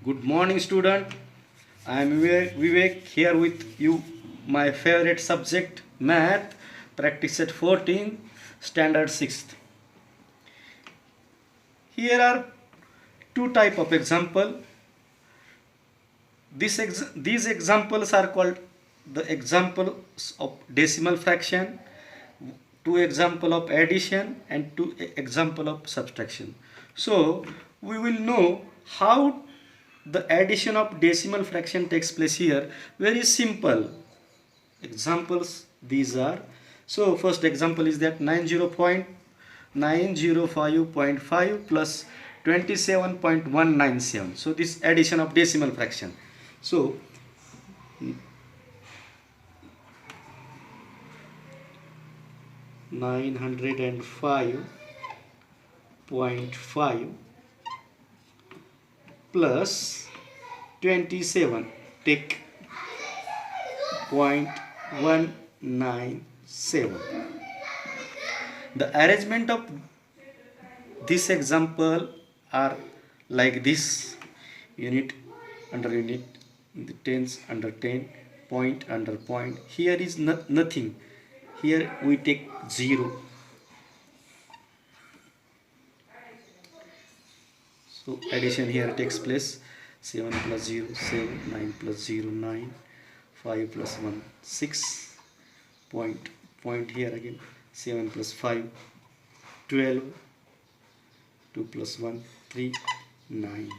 Good morning, student. I am Vivek here with you. My favorite subject, math, practice at 14, standard 6th. Here are two type of example. These examples are called the examples of decimal fraction, two example of addition, and two example of subtraction. So we will know how the addition of decimal fraction takes place here. Very simple examples these are. So first example is that 90.905.5 plus 27.197. So this addition of decimal fraction. So 905.5 plus 27, take 0.197. The arrangement of this example are like this: unit under unit, the tens under 10, point under point. Here is nothing. Here we take 0. So addition here takes place. 7 plus 0 7, 9 plus 0 9, 5 plus 1 6, point here again. 7 plus 5 12, 2 plus 1 3, 9.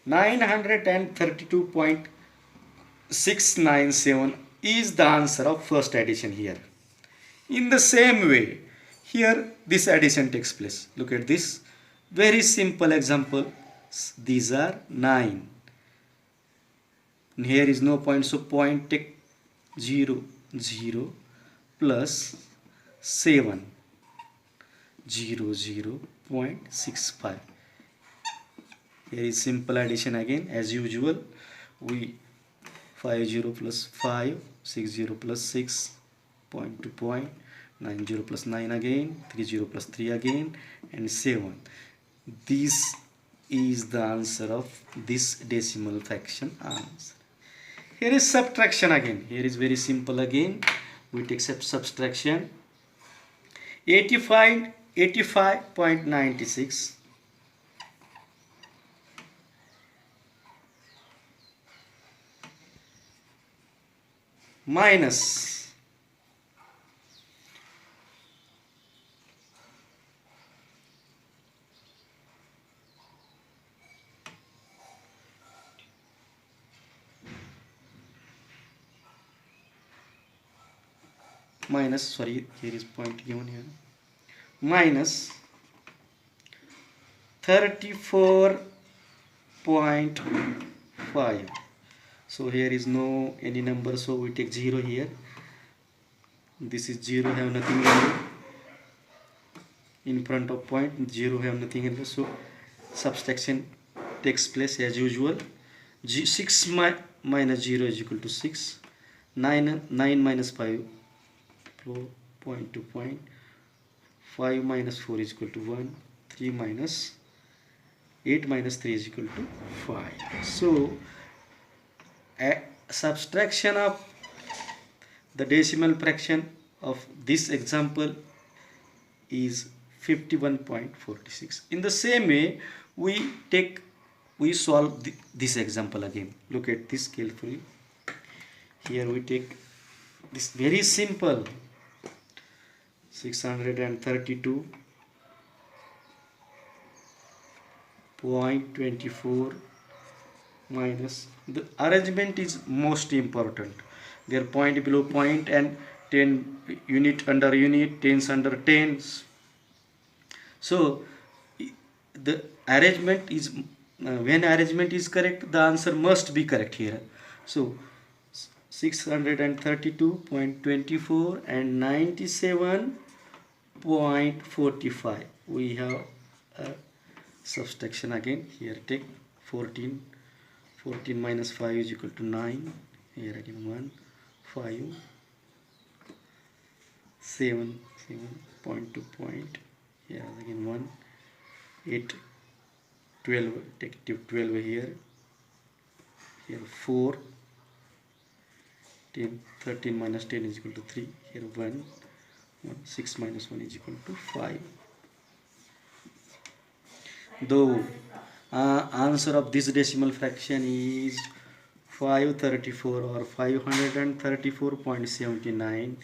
932.697 is the answer of first addition here. In the same way, here this addition takes place. Look at this. Very simple example. These are 9. And here is no point, so point take 0 0 plus 7 0 0.65. Here is simple addition again as usual. We 50 plus 5, 60 plus 6, point to point, 90 plus 9 again, 30 plus 3 again, and 7. This is the answer of this decimal fraction answer. Here is subtraction again. Here is very simple again. We take subtraction. 85.96 minus 34.5. So here is no any number, so we take 0 here. This is 0, have nothing in front of point. 0 have nothing in there, so subtraction takes place as usual. 6 minus 0 is equal to 6. 9 minus 5, point to point. 5 minus 4 is equal to 1. 3 minus 8 minus 3 is equal to 5. So a subtraction of the decimal fraction of this example is 51.46. In the same way, we solve this example again. Look at this carefully. Here we take this very simple 632.24 minus, the arrangement is most important. Their point below point and 10 unit under unit, tens under tens. So the arrangement is when arrangement is correct, the answer must be correct here. So 632.24 and 97.45. We have a subtraction again. Here take 14. 14 minus 5 is equal to 9. Here again 1, 5, 7, point to point. Here again 1, 8, 12, take 12 here, 4, 10, 13 minus 10 is equal to 3, here 1, 6 minus 1 is equal to 5. Though answer of this decimal fraction is 534 or 534.79.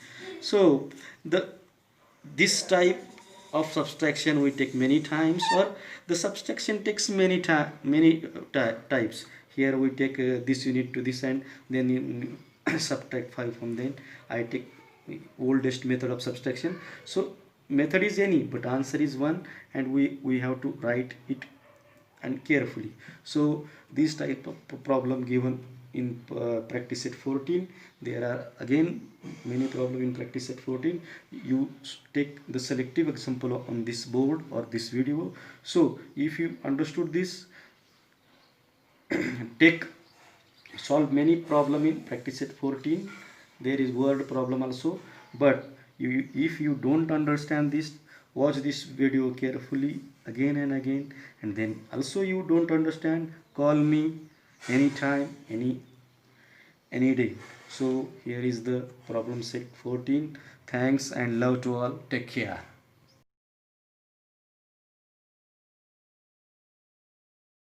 So this type of subtraction we take many times, or the subtraction takes many types. Here we take this unit to this end, then you subtract 5 from then. I take oldest method of subtraction. So method is any, but answer is one, and we have to write it and carefully. So this type of problem given in practice set 14. There are again many problem in practice set 14. You take the selective example on this board or this video. So if you understood this, take solve many problem in practice set 14. There is word problem also, but if you don't understand this, watch this video carefully again and again, and then also you don't understand, call me anytime, any day. So here is the problem set 14. Thanks and love to all. Take care.